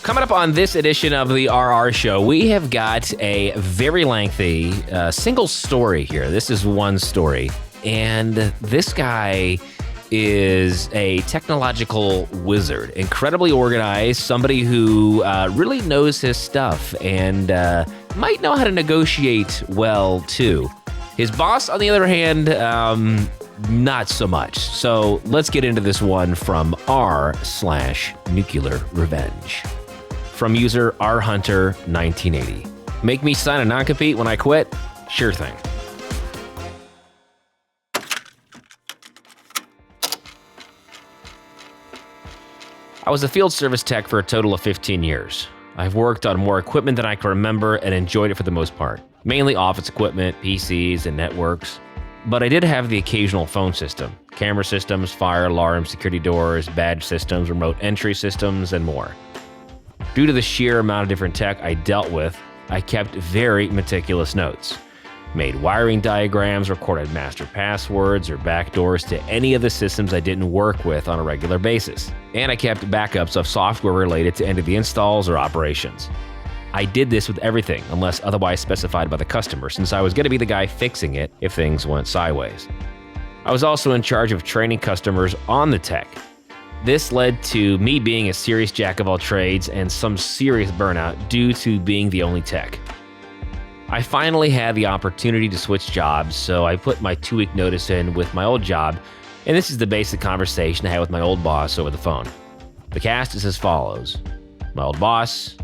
Coming up on this edition of the RR Show, we have got a very lengthy single story here. This is one story, and this guy is a technological wizard, incredibly organized, somebody who really knows his stuff and might know how to negotiate well, too. His boss, on the other hand, not so much. So let's get into this one from r/NuclearRevenge. From user rhunter1980. Make me sign a non-compete when I quit? Sure thing. I was a field service tech for a total of 15 years. I've worked on more equipment than I can remember and enjoyed it for the most part. Mainly office equipment, PCs, and networks. But I did have the occasional phone system, camera systems, fire alarms, security doors, badge systems, remote entry systems, and more. Due to the sheer amount of different tech I dealt with, I kept very meticulous notes. Made wiring diagrams, recorded master passwords or backdoors to any of the systems I didn't work with on a regular basis. And I kept backups of software related to any of the installs or operations. I did this with everything unless otherwise specified by the customer, since I was going to be the guy fixing it if things went sideways. I was also in charge of training customers on the tech. This led to me being a serious jack of all trades and some serious burnout due to being the only tech. I finally had the opportunity to switch jobs, so I put my 2-week notice in with my old job, and this is the basic conversation I had with my old boss over the phone. The cast is as follows: my old boss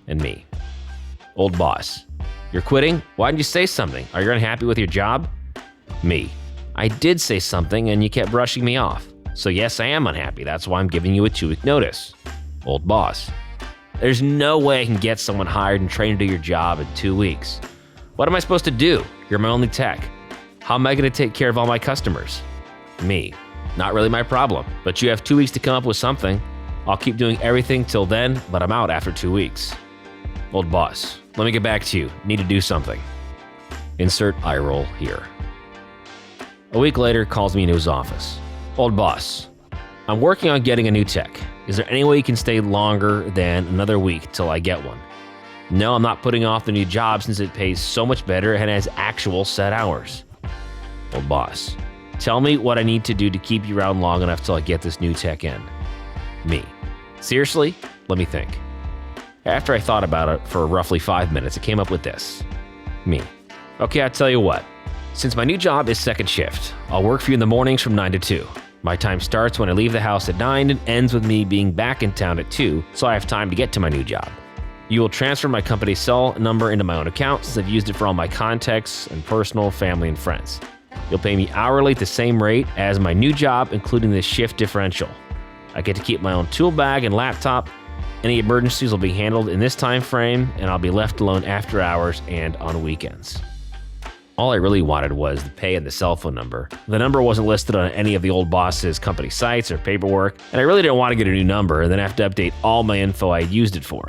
and me. Old boss: you're quitting? Why didn't you say something? Are you unhappy with your job? Me: I did say something and you kept brushing me off. So yes, I am unhappy. That's why I'm giving you a 2-week notice. Old boss: there's no way I can get someone hired and trained to do your job in 2 weeks. What am I supposed to do? You're my only tech. How am I going to take care of all my customers? Me: not really my problem, but you have 2 weeks to come up with something. I'll keep doing everything till then, but I'm out after 2 weeks. Old boss: let me get back to you. Need to do something. Insert eye roll here. A week later, calls me into his office. Old boss: I'm working on getting a new tech. Is there any way you can stay longer than another week till I get one? No, I'm not putting off the new job since it pays so much better and has actual set hours. Old boss: tell me what I need to do to keep you around long enough till I get this new tech in. Me: seriously? Let me think. After I thought about it for roughly 5 minutes, I came up with this. Me: okay, I'll tell you what. Since my new job is second shift, I'll work for you in the mornings from 9 to 2. My time starts when I leave the house at 9 and ends with me being back in town at 2, so I have time to get to my new job. You will transfer my company cell number into my own account since I've used it for all my contacts and personal, family, and friends. You'll pay me hourly at the same rate as my new job, including the shift differential. I get to keep my own tool bag and laptop. Any emergencies will be handled in this time frame, and I'll be left alone after hours and on weekends. All I really wanted was the pay and the cell phone number. The number wasn't listed on any of the old boss's company sites or paperwork, and I really didn't want to get a new number and then have to update all my info I used it for.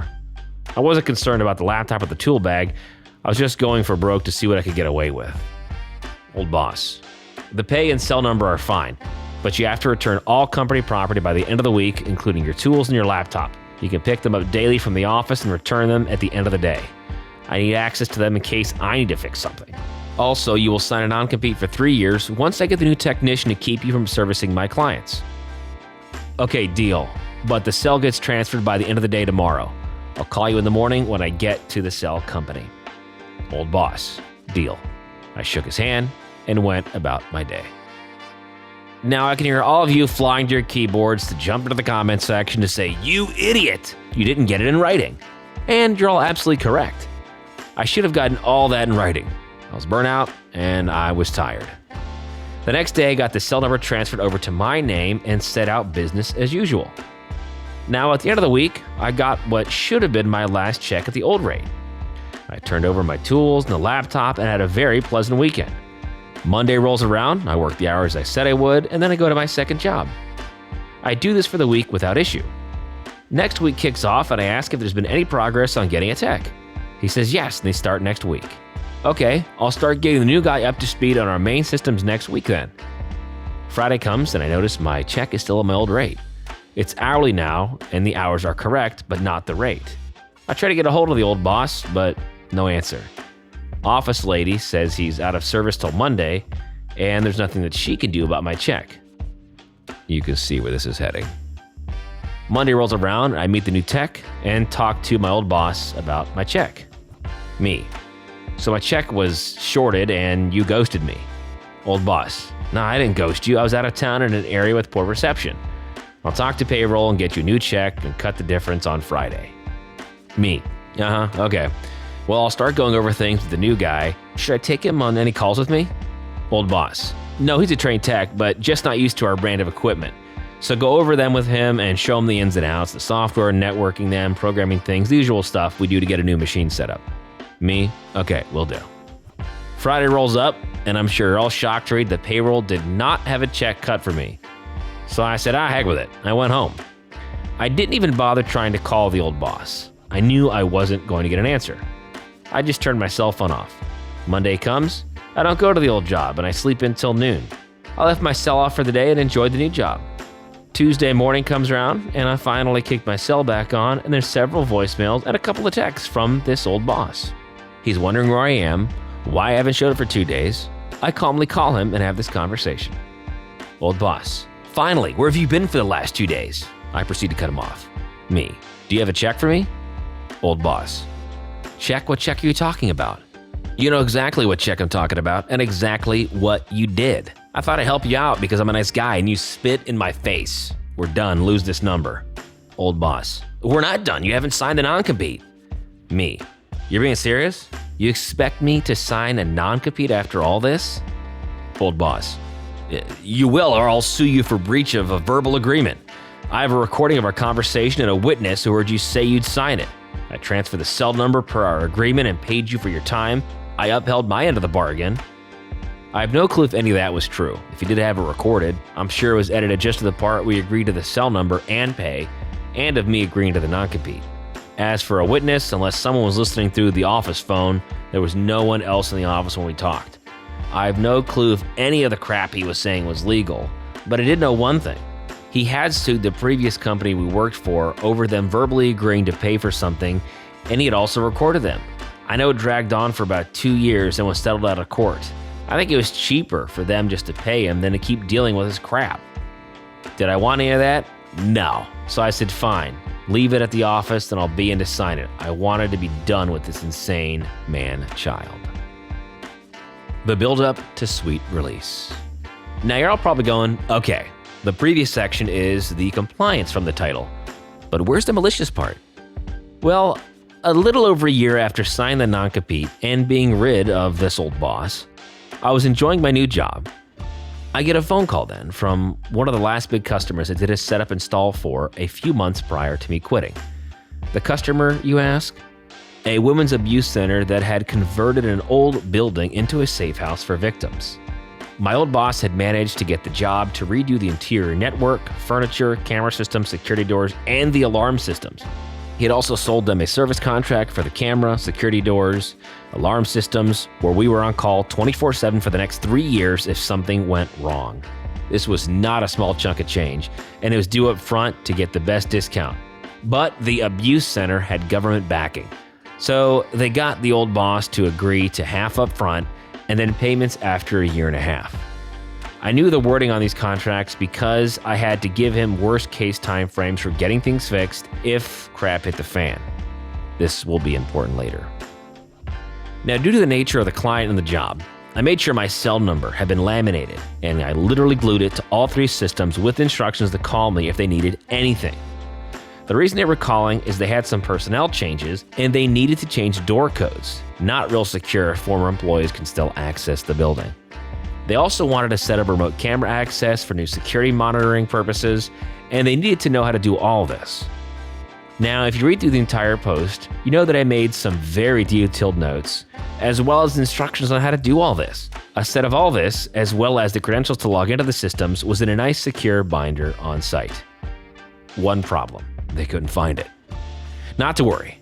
I wasn't concerned about the laptop or the tool bag. I was just going for broke to see what I could get away with. Old boss: the pay and cell number are fine, but you have to return all company property by the end of the week, including your tools and your laptop. You can pick them up daily from the office and return them at the end of the day. I need access to them in case I need to fix something. Also, you will sign a non-compete for 3 years once I get the new technician to keep you from servicing my clients. Okay, deal. But the cell gets transferred by the end of the day tomorrow. I'll call you in the morning when I get to the cell company. Old boss: deal. I shook his hand and went about my day. Now I can hear all of you flying to your keyboards to jump into the comment section to say, "You idiot! You didn't get it in writing." And you're all absolutely correct. I should have gotten all that in writing. I was burnt out and I was tired. The next day, I got the cell number transferred over to my name and set out business as usual. Now, at the end of the week, I got what should have been my last check at the old rate. I turned over my tools and the laptop and had a very pleasant weekend. Monday rolls around, I work the hours I said I would, and then I go to my second job. I do this for the week without issue. Next week kicks off and I ask if there's been any progress on getting a tech. He says yes, and they start next week. Okay, I'll start getting the new guy up to speed on our main systems next week then. Friday comes and I notice my check is still at my old rate. It's hourly now, and the hours are correct, but not the rate. I try to get a hold of the old boss, but no answer. Office lady says he's out of service till Monday, and there's nothing that she can do about my check. You can see where this is heading. Monday rolls around, I meet the new tech and talk to my old boss about my check. Me. So my check was shorted and you ghosted me. Old boss. No, I didn't ghost you. I was out of town in an area with poor reception. I'll talk to payroll and get you a new check and cut the difference on Friday. Me. Okay. Well, I'll start going over things with the new guy. Should I take him on any calls with me? Old boss. No, he's a trained tech, but just not used to our brand of equipment. So go over them with him and show him the ins and outs, the software, networking them, programming things, the usual stuff we do to get a new machine set up. Me? Okay, will do. Friday rolls up, and I'm sure you're all shocked to read that payroll did not have a check cut for me. So I said, heck with it. I went home. I didn't even bother trying to call the old boss. I knew I wasn't going to get an answer. I just turned my cell phone off. Monday comes, I don't go to the old job, and I sleep until noon. I left my cell off for the day and enjoyed the new job. Tuesday morning comes around, and I finally kick my cell back on, and there's several voicemails and a couple of texts from this old boss. He's wondering where I am, why I haven't showed up for 2 days. I calmly call him and have this conversation. Old boss. Finally, where have you been for the last 2 days? I proceed to cut him off. Me. Do you have a check for me? Old boss. Check? What check are you talking about? You know exactly what check I'm talking about and exactly what you did. I thought I'd help you out because I'm a nice guy and you spit in my face. We're done. Lose this number. Old boss. We're not done. You haven't signed the non-compete. Me. You're being serious? You expect me to sign a non-compete after all this? Old boss. You will, or I'll sue you for breach of a verbal agreement. I have a recording of our conversation and a witness who heard you say you'd sign it. I transferred the cell number per our agreement and paid you for your time. I upheld my end of the bargain. I have no clue if any of that was true. If you did have it recorded, I'm sure it was edited just to the part we agreed to the cell number and pay, and of me agreeing to the non-compete. As for a witness, unless someone was listening through the office phone, there was no one else in the office when we talked. I have no clue if any of the crap he was saying was legal, but I did know one thing. He had sued the previous company we worked for over them verbally agreeing to pay for something, and he had also recorded them. I know it dragged on for about 2 years and was settled out of court. I think it was cheaper for them just to pay him than to keep dealing with his crap. Did I want any of that? No. So I said, fine, leave it at the office and I'll be in to sign it. I wanted to be done with this insane man-child. The build-up to sweet release. Now you're all probably going, okay, the previous section is the compliance from the title, but where's the malicious part? Well, a little over a year after signing the non-compete and being rid of this old boss, I was enjoying my new job. I get a phone call then from one of the last big customers I did a setup install for a few months prior to me quitting. The customer, you ask? A women's abuse center that had converted an old building into a safe house for victims. My old boss had managed to get the job to redo the interior network, furniture, camera systems, security doors, and the alarm systems. He had also sold them a service contract for the camera, security doors, alarm systems, where we were on call 24/7 for the next 3 years if something went wrong. This was not a small chunk of change, and it was due up front to get the best discount. But the abuse center had government backing, so they got the old boss to agree to half up front and then payments after a year and a half. I knew the wording on these contracts because I had to give him worst-case timeframes for getting things fixed if crap hit the fan. This will be important later. Now, due to the nature of the client and the job, I made sure my cell number had been laminated, and I literally glued it to all 3 systems with instructions to call me if they needed anything. The reason they were calling is they had some personnel changes, and they needed to change door codes. Not real secure if former employees can still access the building. They also wanted to set up remote camera access for new security monitoring purposes, and they needed to know how to do all this. Now, if you read through the entire post, you know that I made some very detailed notes, as well as instructions on how to do all this. A set of all this, as well as the credentials to log into the systems, was in a nice secure binder on site. One problem, they couldn't find it. Not to worry.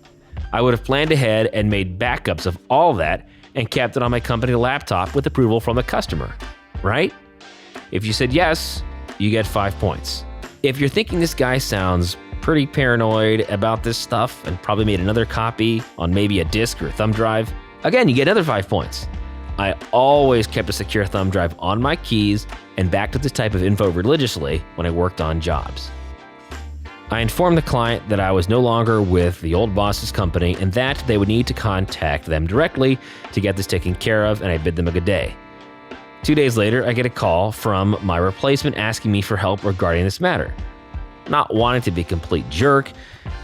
I would have planned ahead and made backups of all that and kept it on my company laptop with approval from the customer, right? If you said yes, you get 5 points. If you're thinking this guy sounds pretty paranoid about this stuff and probably made another copy on maybe a disk or a thumb drive, again, you get another 5 points. I always kept a secure thumb drive on my keys and backed up this type of info religiously when I worked on jobs. I informed the client that I was no longer with the old boss's company and that they would need to contact them directly to get this taken care of, and I bid them a good day. 2 days later, I get a call from my replacement asking me for help regarding this matter. Not wanting to be a complete jerk,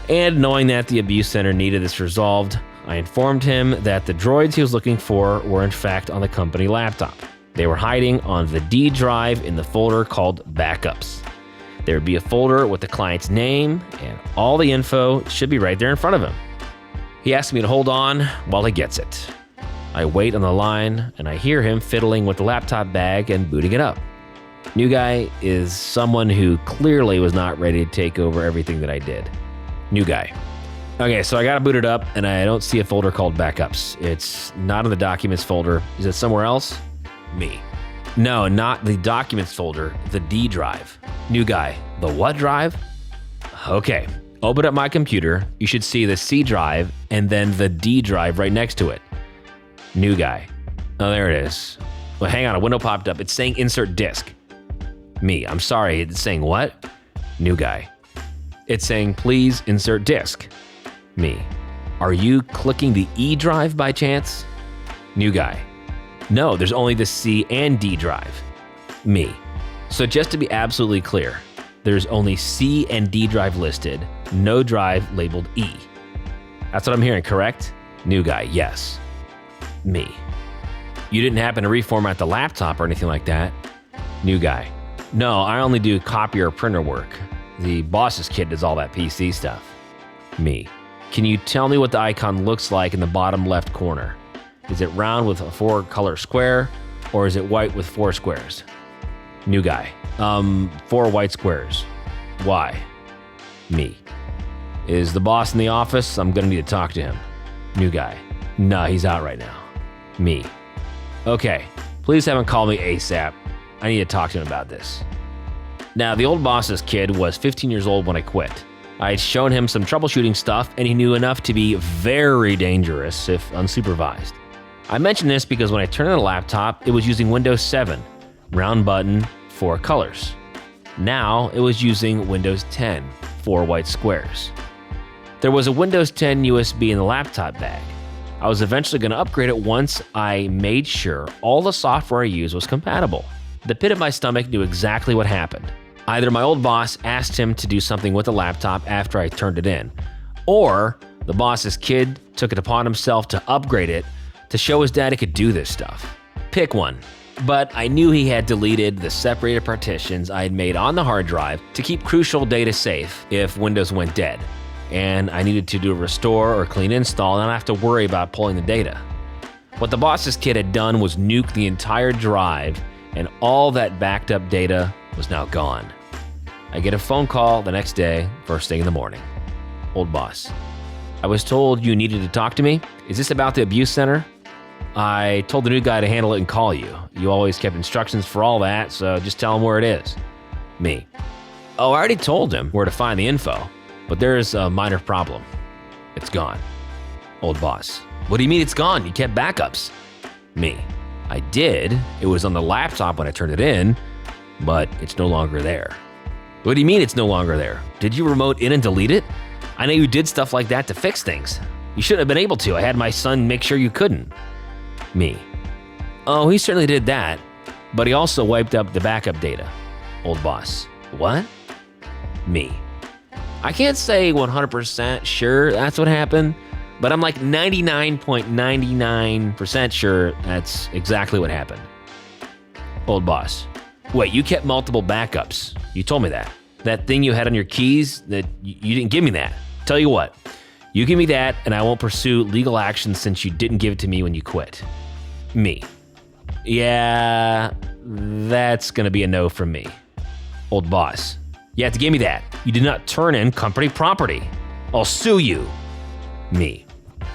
and knowing that the abuse center needed this resolved, I informed him that the droids he was looking for were in fact on the company laptop. They were hiding on the D drive in the folder called Backups. There would be a folder with the client's name, and all the info should be right there in front of him. He asked me to hold on while he gets it. I wait on the line, and I hear him fiddling with the laptop bag and booting it up. New guy is someone who clearly was not ready to take over everything that I did. New guy. Okay, so I got it booted up, and I don't see a folder called Backups. It's not in the Documents folder. Is it somewhere else? Me. No, not the Documents folder, the D drive. New guy. The what drive? Okay, open up my computer. You should see the C drive and then the D drive right next to it. New guy. Oh, there it is. Well, hang on, a window popped up. It's saying insert disk. Me. I'm sorry, it's saying what? New guy. It's saying please insert disk. Me. Are you clicking the E drive by chance? New guy. No, there's only the C and D drive. Me. So just to be absolutely clear, there's only C and D drive listed, no drive labeled E. That's what I'm hearing, correct? New guy, yes. Me. You didn't happen to reformat the laptop or anything like that? New guy. No, I only do copier or printer work. The boss's kid does all that PC stuff. Me. Can you tell me what the icon looks like in the bottom left corner? Is it round with a 4-color square, or is it white with 4 squares? New guy. 4 white squares. Why? Me. Is the boss in the office? I'm gonna need to talk to him. New guy. No, he's out right now. Me. Okay, please have him call me ASAP. I need to talk to him about this. Now, the old boss's kid was 15 years old when I quit. I had shown him some troubleshooting stuff, and he knew enough to be very dangerous if unsupervised. I mention this because when I turned on the laptop, it was using Windows 7, round button, 4 colors. Now, it was using Windows 10, 4 white squares. There was a Windows 10 USB in the laptop bag. I was eventually going to upgrade it once I made sure all the software I used was compatible. The pit of my stomach knew exactly what happened. Either my old boss asked him to do something with the laptop after I turned it in, or the boss's kid took it upon himself to upgrade it to show his dad he could do this stuff. Pick one. But I knew he had deleted the separated partitions I had made on the hard drive to keep crucial data safe if Windows went dead, and I needed to do a restore or clean install and not have to worry about pulling the data. What the boss's kid had done was nuke the entire drive, and all that backed up data was now gone. I get a phone call the next day, first thing in the morning. Old boss. I was told you needed to talk to me. Is this about the abuse center? I told the new guy to handle it and call you. You always kept instructions for all that, so just tell him where it is. Me. Oh, I already told him where to find the info, but there's a minor problem. It's gone. Old boss. What do you mean it's gone? You kept backups. Me. I did. It was on the laptop when I turned it in, but it's no longer there. What do you mean it's no longer there? Did you remote in and delete it? I know you did stuff like that to fix things. You shouldn't have been able to. I had my son make sure you couldn't. Me. Oh, he certainly did that, but he also wiped up the backup data. Old boss. What? Me. I can't say 100% sure that's what happened, but I'm like 99.99% sure that's exactly what happened. Old boss. Wait, you kept multiple backups. You told me that. That thing you had on your keys, that you didn't give me that. Tell you what, you give me that and I won't pursue legal action since you didn't give it to me when you quit. Me. Yeah, that's gonna be a no from me. Old boss. You have to give me that. You did not turn in company property. I'll sue you. Me.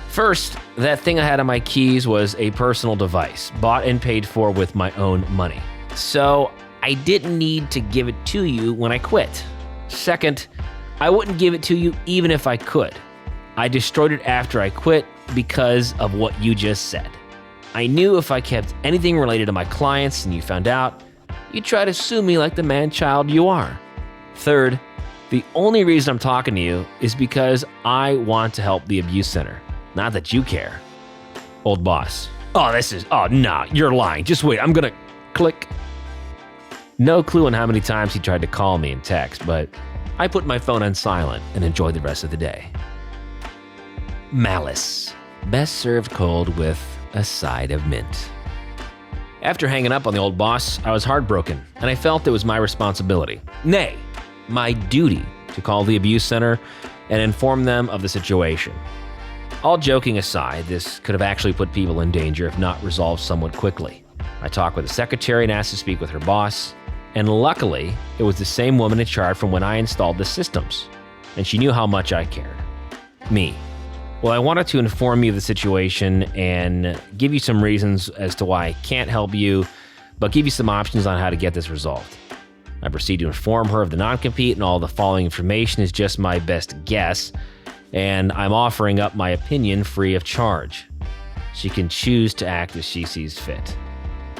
First, that thing I had on my keys was a personal device, bought and paid for with my own money. So I didn't need to give it to you when I quit. Second, I wouldn't give it to you even if I could. I destroyed it after I quit because of what you just said. I knew if I kept anything related to my clients and you found out, you'd try to sue me like the man-child you are. Third, the only reason I'm talking to you is because I want to help the abuse center, not that you care. Old boss. No, you're lying. Just wait, I'm gonna click. No clue on how many times he tried to call me and text, but I put my phone on silent and enjoyed the rest of the day. Malice. Best served cold with a side of mint. After hanging up on the old boss, I was heartbroken, and I felt it was my responsibility, nay, my duty, to call the abuse center and inform them of the situation. All joking aside, this could have actually put people in danger if not resolved somewhat quickly. I talked with the secretary and asked to speak with her boss, and luckily, it was the same woman in charge from when I installed the systems, and she knew how much I cared. Me. Well, I wanted to inform you of the situation and give you some reasons as to why I can't help you, but give you some options on how to get this resolved. I proceed to inform her of the non-compete, and all the following information is just my best guess, and I'm offering up my opinion free of charge. She can choose to act as she sees fit.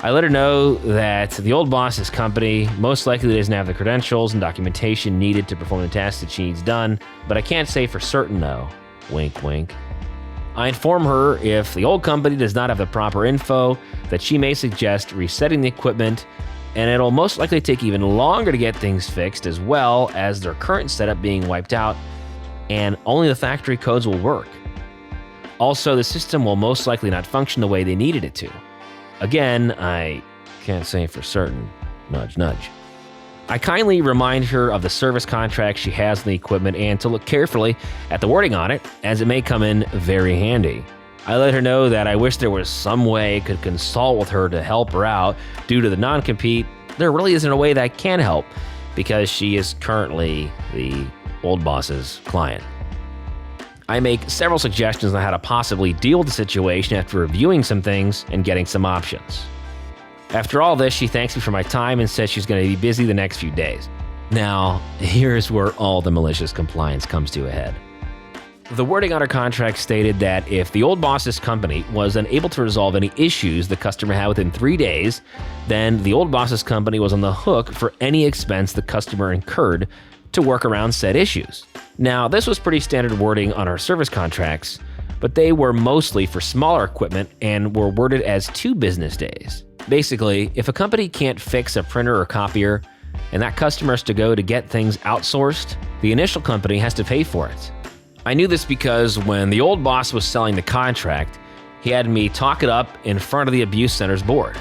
I let her know that the old boss's company most likely doesn't have the credentials and documentation needed to perform the tasks that she needs done, but I can't say for certain though. Wink, wink. I inform her if the old company does not have the proper info, that she may suggest resetting the equipment, and it'll most likely take even longer to get things fixed, as well as their current setup being wiped out, and only the factory codes will work. Also, the system will most likely not function the way they needed it to. Again, I can't say for certain. Nudge, nudge. I kindly remind her of the service contract she has on the equipment and to look carefully at the wording on it, as it may come in very handy. I let her know that I wish there was some way I could consult with her to help her out. Due to the non-compete, there really isn't a way that I can help because she is currently the old boss's client. I make several suggestions on how to possibly deal with the situation after reviewing some things and getting some options. After all this, she thanks me for my time and says she's going to be busy the next few days. Now, here's where all the malicious compliance comes to a head. The wording on her contract stated that if the old boss's company was unable to resolve any issues the customer had within 3 days, then the old boss's company was on the hook for any expense the customer incurred to work around said issues. Now, this was pretty standard wording on our service contracts, but they were mostly for smaller equipment and were worded as 2 business days. Basically, if a company can't fix a printer or copier, and that customer has to go to get things outsourced, the initial company has to pay for it. I knew this because when the old boss was selling the contract, he had me talk it up in front of the abuse center's board.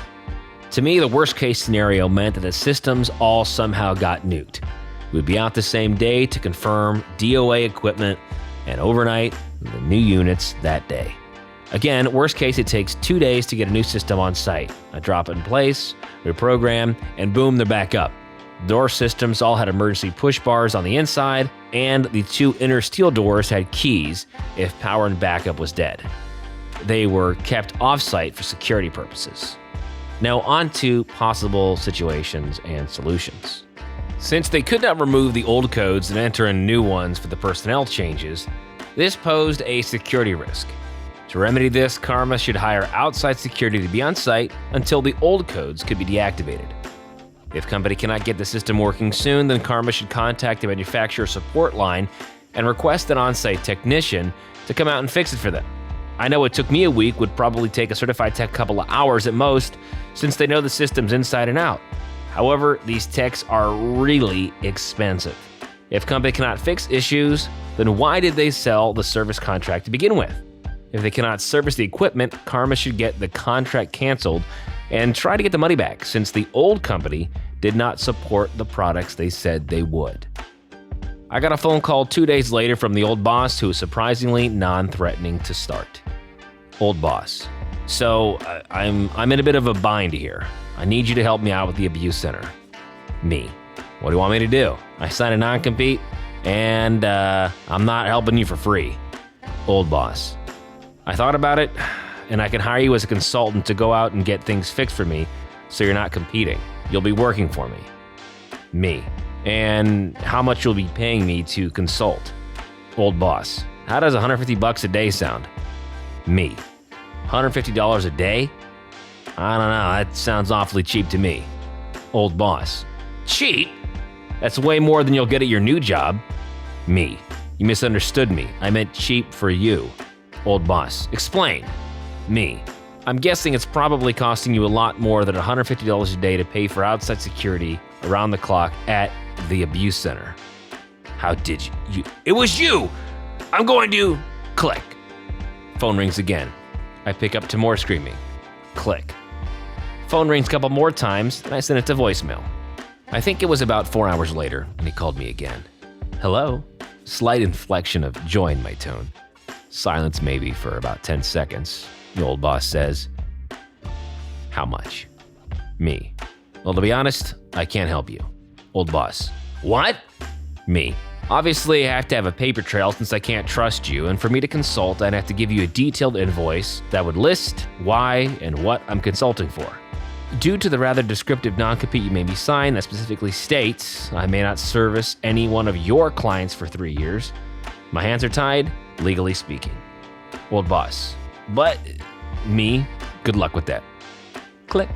To me, the worst case scenario meant that the systems all somehow got nuked. We would be out the same day to confirm DOA equipment, and overnight, the new units that day. Again, worst case, it takes 2 days to get a new system on site. I drop it in place, reprogram, and boom, they're back up. Door systems all had emergency push bars on the inside, and the 2 inner steel doors had keys if power and backup was dead. They were kept off-site for security purposes. Now on to possible situations and solutions. Since they could not remove the old codes and enter in new ones for the personnel changes, this posed a security risk. To remedy this, Karma should hire outside security to be on site until the old codes could be deactivated. If company cannot get the system working soon, then Karma should contact the manufacturer support line and request an on-site technician to come out and fix it for them. I know it took me a week, would probably take a certified tech a couple of hours at most, since they know the systems inside and out. However, these techs are really expensive. If company cannot fix issues, then why did they sell the service contract to begin with? If they cannot service the equipment, Karma should get the contract canceled and try to get the money back, since the old company did not support the products they said they would. I got a phone call 2 days later from the old boss, who was surprisingly non-threatening to start. Old boss. So, I'm in a bit of a bind here. I need you to help me out with the abuse center. Me. What do you want me to do? I signed a non-compete, and I'm not helping you for free. Old boss. I thought about it, and I can hire you as a consultant to go out and get things fixed for me so you're not competing. You'll be working for me. Me. And how much you'll be paying me to consult. Old boss. How does $150 a day sound? Me. $150 a day? I don't know, that sounds awfully cheap to me. Old boss. Cheap? That's way more than you'll get at your new job. Me. You misunderstood me. I meant cheap for you. Old boss. Explain. Me. I'm guessing it's probably costing you a lot more than $150 a day to pay for outside security around the clock at the abuse center. How did you? It was you! I'm going to... Click. Phone rings again. I pick up to more screaming. Click. Phone rings a couple more times, and I send it to voicemail. I think it was about 4 hours later, and he called me again. Hello? Slight inflection of joy in my tone. Silence maybe for about 10 seconds. The old boss says, how much? Me. Well, to be honest, I can't help you. Old boss. What? Me. Obviously, I have to have a paper trail since I can't trust you, and for me to consult, I'd have to give you a detailed invoice that would list why and what I'm consulting for. Due to the rather descriptive non-compete you made me sign that specifically states I may not service any one of your clients for 3 years, my hands are tied, legally speaking. Old boss. But, me, good luck with that. Click.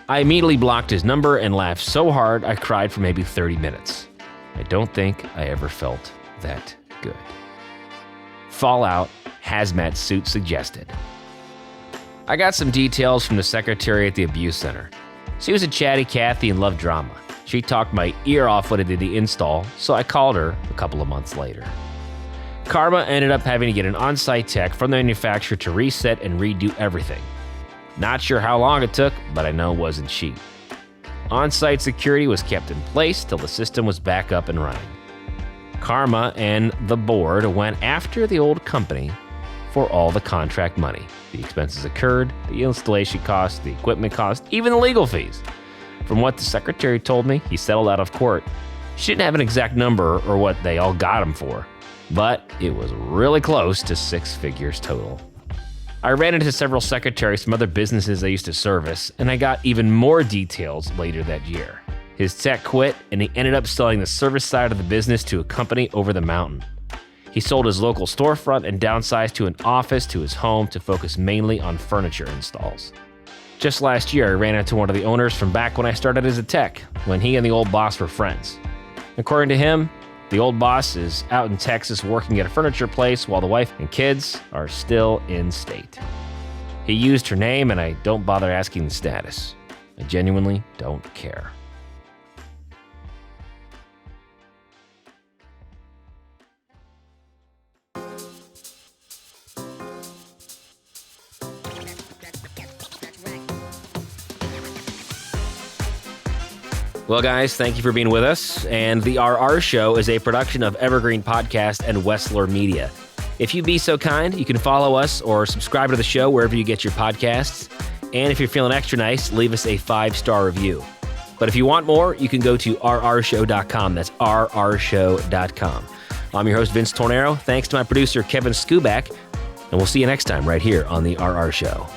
I immediately blocked his number and laughed so hard I cried for maybe 30 minutes. I don't think I ever felt that good. Fallout, hazmat suit suggested. I got some details from the secretary at the abuse center. She was a chatty Cathy and loved drama. She talked my ear off when I did the install, so I called her a couple of months later. Karma ended up having to get an on-site tech from the manufacturer to reset and redo everything. Not sure how long it took, but I know it wasn't cheap. On-site security was kept in place till the system was back up and running. Karma and the board went after the old company for all the contract money. The expenses incurred, the installation costs, the equipment costs, even the legal fees. From what the secretary told me, he settled out of court. She didn't have an exact number or what they all got him for, but it was really close to 6 figures total. I ran into several secretaries from other businesses I used to service, and I got even more details later that year. His tech quit, and he ended up selling the service side of the business to a company over the mountain. He sold his local storefront and downsized to an office to his home to focus mainly on furniture installs. Just last year, I ran into one of the owners from back when I started as a tech, when he and the old boss were friends. According to him, the old boss is out in Texas working at a furniture place while the wife and kids are still in state. He used her name, and I don't bother asking the status. I genuinely don't care. Well, guys, thank you for being with us. And the RR Show is a production of Evergreen Podcasts and Wessler Media. If you'd be so kind, you can follow us or subscribe to the show wherever you get your podcasts. And if you're feeling extra nice, leave us a 5-star review. But if you want more, you can go to rrshow.com. That's rrshow.com. I'm your host, Vince Tornero. Thanks to my producer, Kevin Skuback. And we'll see you next time right here on the RR Show.